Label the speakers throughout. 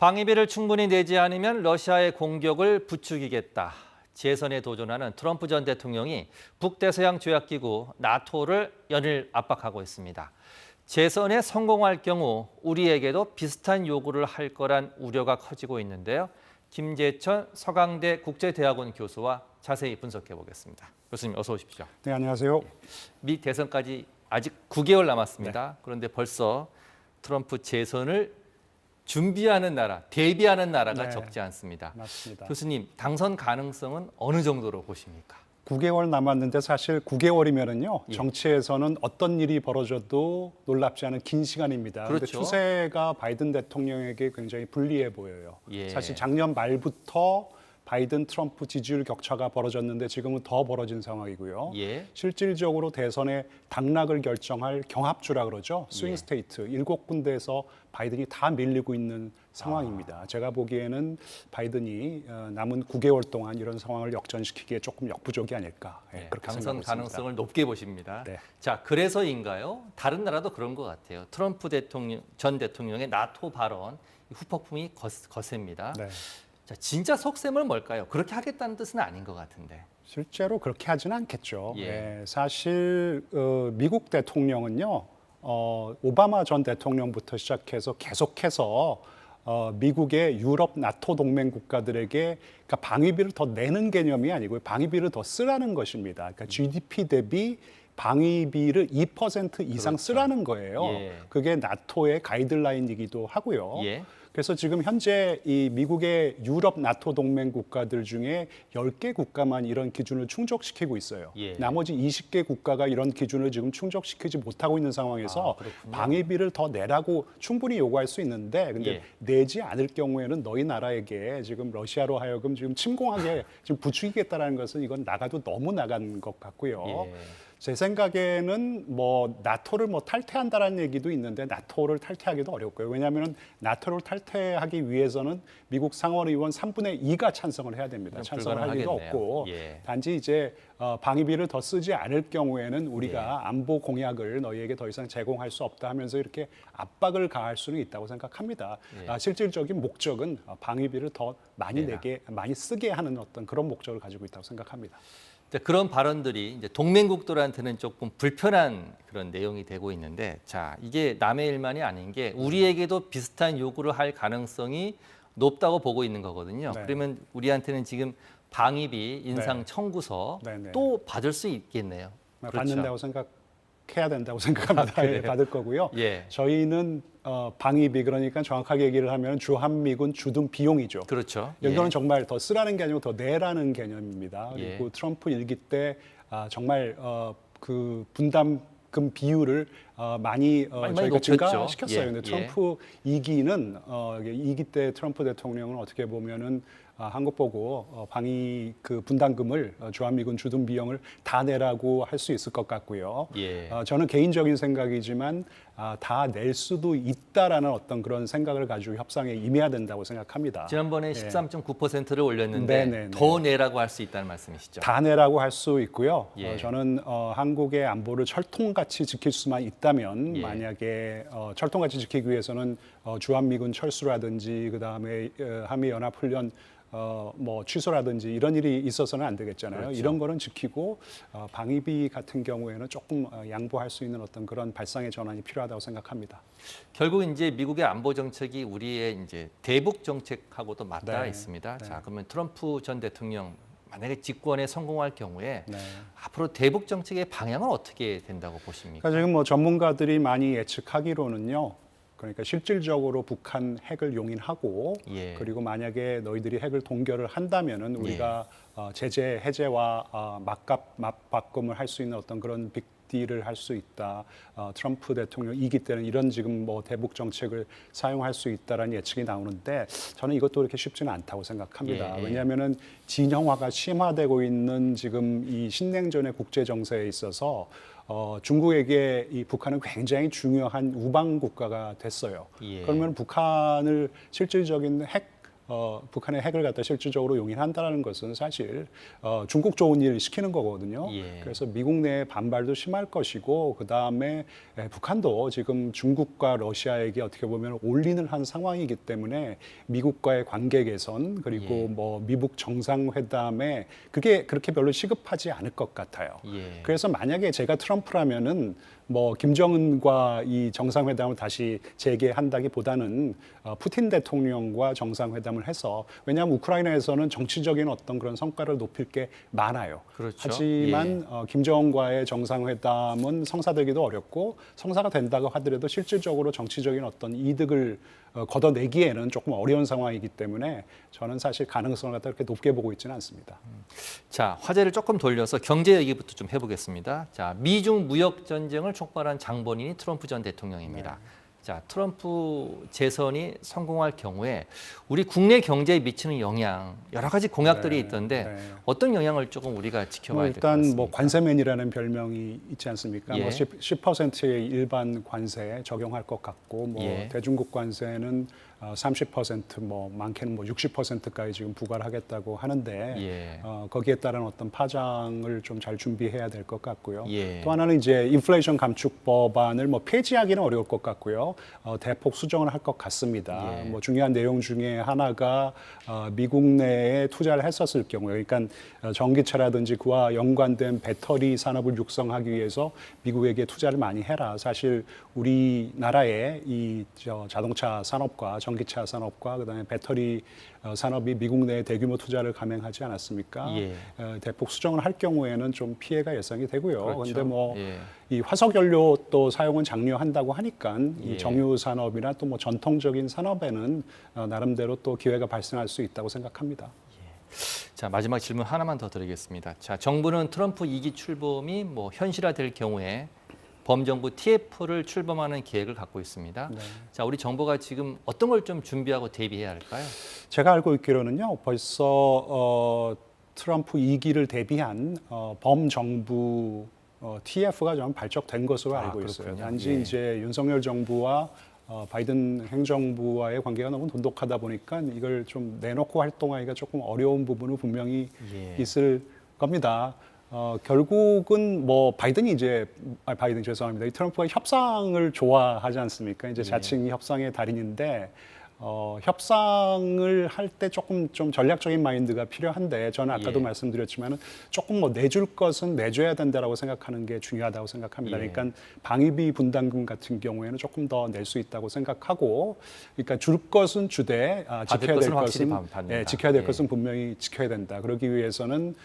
Speaker 1: 방위비를 충분히 내지 않으면 러시아의 공격을 부추기겠다. 재선에 도전하는 트럼프 전 대통령이 북대서양 조약기구 나토를 연일 압박하고 있습니다. 재선에 성공할 경우 우리에게도 비슷한 요구를 할 거란 우려가 커지고 있는데요. 김재천 서강대 국제대학원 교수와 자세히 분석해 보겠습니다. 교수님 어서 오십시오.
Speaker 2: 네, 안녕하세요.
Speaker 1: 미 대선까지 아직 9개월 남았습니다. 네. 그런데 벌써 트럼프 재선을 준비하는 나라, 대비하는 나라가 적지 않습니다.
Speaker 2: 맞습니다.
Speaker 1: 교수님, 당선 가능성은 어느 정도로 보십니까?
Speaker 2: 9개월 남았는데 사실 9개월이면은요, 정치에서는 어떤 일이 벌어져도 놀랍지 않은 긴 시간입니다. 그런데
Speaker 1: 그렇죠.
Speaker 2: 추세가 바이든 대통령에게 굉장히 불리해 보여요.
Speaker 1: 예.
Speaker 2: 사실 작년 말부터 바이든 트럼프 지지율 격차가 벌어졌는데 지금은 더 벌어진 상황이고요.
Speaker 1: 예.
Speaker 2: 실질적으로 대선의 당락을 결정할 경합주라 그러죠. 스윙 스테이트 7군데에서 바이든이 다 밀리고 있는 상황입니다. 제가 보기에는 바이든이 남은 9개월 동안 이런 상황을 역전시키기에 조금 역부족이 아닐까.
Speaker 1: 네,
Speaker 2: 그렇게
Speaker 1: 당선
Speaker 2: 생각하고
Speaker 1: 가능성을
Speaker 2: 있습니다.
Speaker 1: 높게 보십니다.
Speaker 2: 네.
Speaker 1: 자, 그래서인가요? 다른 나라도 그런 것 같아요. 트럼프 전 대통령의 나토 발언 후폭풍이 거셉니다.
Speaker 2: 네.
Speaker 1: 자, 진짜 속셈은 뭘까요? 그렇게 하겠다는 뜻은 아닌 것 같은데.
Speaker 2: 실제로 그렇게 하지는 않겠죠.
Speaker 1: 예.
Speaker 2: 사실 미국 대통령은요, 오바마 전 대통령부터 시작해서 계속해서 미국의 유럽 나토 동맹 국가들에게 그러니까 방위비를 더 내는 개념이 아니고 방위비를 더 쓰라는 것입니다. 그러니까 GDP 대비 방위비를 2% 이상
Speaker 1: 그렇죠.
Speaker 2: 쓰라는 거예요.
Speaker 1: 예.
Speaker 2: 그게 나토의 가이드라인이기도 하고요.
Speaker 1: 예.
Speaker 2: 그래서 지금 현재 이 미국의 유럽 나토 동맹 국가들 중에 10개 국가만 이런 기준을 충족시키고 있어요.
Speaker 1: 예.
Speaker 2: 나머지 20개 국가가 이런 기준을 지금 충족시키지 못하고 있는 상황에서 방위비를 더 내라고 충분히 요구할 수 있는데 근데 내지 않을 경우에는 너희 나라에게 지금 러시아로 하여금 지금 침공하게 지금 부추기겠다라는 것은 이건 나가도 너무 나간 것 같고요.
Speaker 1: 예.
Speaker 2: 제 생각에는 뭐 나토를 뭐 탈퇴한다라는 얘기도 있는데 나토를 탈퇴하기도 어렵고요. 왜냐하면 나토를 탈퇴하기 위해서는 미국 상원의원 3분의 2가 찬성을 해야 됩니다. 찬성을 할 리도 없고 단지 이제 방위비를 더 쓰지 않을 경우에는 우리가 안보 공약을 너희에게 더 이상 제공할 수 없다 하면서 이렇게 압박을 가할 수는 있다고 생각합니다. 실질적인 목적은 방위비를 더 많이 많이 쓰게 하는 어떤 그런 목적을 가지고 있다고 생각합니다.
Speaker 1: 그런 발언들이 이제 동맹국들한테는 조금 불편한 그런 내용이 되고 있는데, 자, 이게 남의 일만이 아닌 게 우리에게도 비슷한 요구를 할 가능성이 높다고 보고 있는 거거든요.
Speaker 2: 네.
Speaker 1: 그러면 우리한테는 지금 방위비 인상 청구서 또 받을 수 있겠네요.
Speaker 2: 받는다고 생각해야 된다고 생각합니다. 받을 거고요.
Speaker 1: 예.
Speaker 2: 저희는 방위비 그러니까 정확하게 얘기를 하면 주한미군 주둔 비용이죠.
Speaker 1: 그렇죠.
Speaker 2: 이거는 정말 더 쓰라는 게 아니고 더 내라는 개념입니다. 그리고 트럼프 일기 때 정말 그 분담금 비율을 많이 저희가 증가시켰어요. 근데 트럼프 2기는 2기 때 트럼프 대통령은 어떻게 보면은 한국 보고 방위 그 분담금을 주한미군 주둔 비용을 다 내라고 할 수 있을 것 같고요. 저는 개인적인 생각이지만 다 낼 수도 있다라는 어떤 그런 생각을 가지고 협상에 임해야 된다고 생각합니다.
Speaker 1: 지난번에 13.9%를 올렸는데 더 내라고 할 수 있다는 말씀이시죠?
Speaker 2: 다 내라고 할 수 있고요. 저는 한국의 안보를 철통같이 지킬 수만 있다면 만약에 철통같이 지키기 위해서는 주한미군 철수라든지 그다음에 한미연합훈련 뭐 취소라든지 이런 일이 있어서는 안 되겠잖아요. 그렇죠. 이런 거는 지키고 방위비 같은 경우에는 조금 양보할 수 있는 어떤 그런 발상의 전환이 필요하다고 생각합니다.
Speaker 1: 결국 이제 미국의 안보 정책이 우리의 이제 대북 정책하고도 맞닿아 있습니다. 자, 그러면 트럼프 전 대통령 만약에 집권에 성공할 경우에 앞으로 대북 정책의 방향은 어떻게 된다고 보십니까?
Speaker 2: 그러니까 지금 뭐 전문가들이 많이 예측하기로는요. 그러니까 실질적으로 북한 핵을 용인하고 그리고 만약에 너희들이 핵을 동결을 한다면은 우리가 제재 해제와 맞바꿈을 할 수 있는 어떤 그런 빅딜을 할 수 있다. 트럼프 대통령 2기 때는 이런 지금 뭐 대북 정책을 사용할 수 있다라는 예측이 나오는데 저는 이것도 그렇게 쉽지는 않다고 생각합니다. 왜냐하면은 진영화가 심화되고 있는 지금 이 신냉전의 국제 정세에 있어서 중국에게 이 북한은 굉장히 중요한 우방 국가가 됐어요. 그러면 북한을 실질적인 핵 북한의 핵을 갖다 실질적으로 용인한다는 것은 사실 중국 좋은 일 시키는 거거든요.
Speaker 1: 예.
Speaker 2: 그래서 미국 내 반발도 심할 것이고 그다음에 북한도 지금 중국과 러시아에게 어떻게 보면 올인을 한 상황이기 때문에 미국과의 관계 개선 그리고
Speaker 1: 예.
Speaker 2: 뭐 미북 정상회담에 그게 그렇게 별로 시급하지 않을 것 같아요.
Speaker 1: 예.
Speaker 2: 그래서 만약에 제가 트럼프라면은 뭐 김정은과 이 정상회담을 다시 재개한다기보다는 푸틴 대통령과 정상회담을 해서 왜냐하면 우크라이나에서는 정치적인 어떤 그런 성과를 높일 게 많아요.
Speaker 1: 그렇죠.
Speaker 2: 하지만 김정은과의 정상회담은 성사되기도 어렵고 성사가 된다고 하더라도 실질적으로 정치적인 어떤 이득을 걷어내기에는 조금 어려운 상황이기 때문에 저는 사실 가능성을 갖다 그렇게 높게 보고 있지는 않습니다.
Speaker 1: 자, 화제를 조금 돌려서 경제 얘기부터 좀 해보겠습니다. 자, 미중 무역 전쟁을 촉발한 장본인이 트럼프 전 대통령입니다.
Speaker 2: 네.
Speaker 1: 자, 트럼프 재선이 성공할 경우에 우리 국내 경제에 미치는 영향 여러 가지 공약들이 있던데 어떤 영향을 조금 우리가 지켜봐야 될 것 같습니다.
Speaker 2: 일단 뭐 관세맨이라는 별명이 있지 않습니까?
Speaker 1: 예.
Speaker 2: 뭐 10%의 일반 관세 적용할 것 같고 뭐
Speaker 1: 예.
Speaker 2: 대중국 관세는 30%뭐 많게는 뭐 60%까지 지금 부과를 하겠다고 하는데
Speaker 1: 예.
Speaker 2: 거기에 따른 어떤 파장을 좀 잘 준비해야 될 것 같고요.
Speaker 1: 예.
Speaker 2: 또 하나는 이제 인플레이션 감축 법안을 뭐 폐지하기는 어려울 것 같고요. 대폭 수정을 할 것 같습니다.
Speaker 1: 예.
Speaker 2: 뭐 중요한 내용 중에 하나가 미국 내에 투자를 했었을 경우에, 그러니까 전기차라든지 그와 연관된 배터리 산업을 육성하기 위해서 미국에게 투자를 많이 해라. 사실 우리나라의 이 자동차 산업과 전기차 산업과 그다음에 배터리 산업이 미국 내에 대규모 투자를 감행하지 않았습니까?
Speaker 1: 예.
Speaker 2: 대폭 수정을 할 경우에는 좀 피해가 예상이 되고요.
Speaker 1: 그렇죠.
Speaker 2: 그런데 뭐
Speaker 1: 예.
Speaker 2: 이 화석 연료 또 사용은 장려한다고 하니까
Speaker 1: 예.
Speaker 2: 이 정유 산업이나 또 뭐 전통적인 산업에는 나름대로 또 기회가 발생할 수 있다고 생각합니다.
Speaker 1: 자, 마지막 질문 하나만 더 드리겠습니다. 자, 정부는 트럼프 2기 출범이 뭐 현실화될 경우에 범정부 TF를 출범하는 계획을 갖고 있습니다.
Speaker 2: 네.
Speaker 1: 자, 우리 정부가 지금 어떤 걸 좀 준비하고 대비해야 할까요?
Speaker 2: 제가 알고 있기로는요, 벌써 트럼프 2기를 대비한 범정부 TF가 좀 발족된 것으로 알고 있어요.
Speaker 1: 그렇군요.
Speaker 2: 단지
Speaker 1: 예.
Speaker 2: 이제 윤석열 정부와 바이든 행정부와의 관계가 너무 돈독하다 보니까 이걸 좀 내놓고 활동하기가 조금 어려운 부분은 분명히
Speaker 1: 예.
Speaker 2: 있을 겁니다. 결국은 뭐 바이든이 죄송합니다. 이 트럼프가 협상을 좋아하지 않습니까? 이제 자칭 협상의 달인인데 협상을 할 때 조금 좀 전략적인 마인드가 필요한데 저는 아까도
Speaker 1: 예.
Speaker 2: 말씀드렸지만은 조금 뭐 내줄 것은 내줘야 된다라고 생각하는 게 중요하다고 생각합니다.
Speaker 1: 예.
Speaker 2: 그러니까 방위비 분담금 같은 경우에는 조금 더 낼 수 있다고 생각하고, 그러니까 줄 것은 주되 지켜야 될
Speaker 1: 것은 확실히
Speaker 2: 것은
Speaker 1: 받는다.
Speaker 2: 지켜야 될
Speaker 1: 예.
Speaker 2: 것은 분명히 지켜야 된다. 그러기 위해서는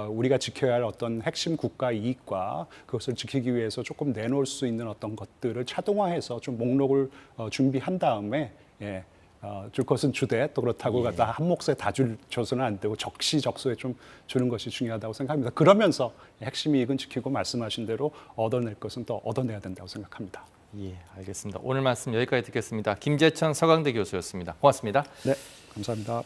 Speaker 2: 우리가 지켜야 할 어떤 핵심 국가 이익과 그것을 지키기 위해서 조금 내놓을 수 있는 어떤 것들을 차동화해서 좀 목록을 준비한 다음에 줄 것은 주되 또 그렇다고
Speaker 1: 예.
Speaker 2: 갖다 한 몫에 다 줘서는 안 되고 적시적소에 좀 주는 것이 중요하다고 생각합니다. 그러면서 핵심 이익은 지키고 말씀하신 대로 얻어낼 것은 또 얻어내야 된다고 생각합니다.
Speaker 1: 예, 알겠습니다. 오늘 말씀 여기까지 듣겠습니다. 김재천 서강대 교수였습니다. 고맙습니다.
Speaker 2: 네, 감사합니다.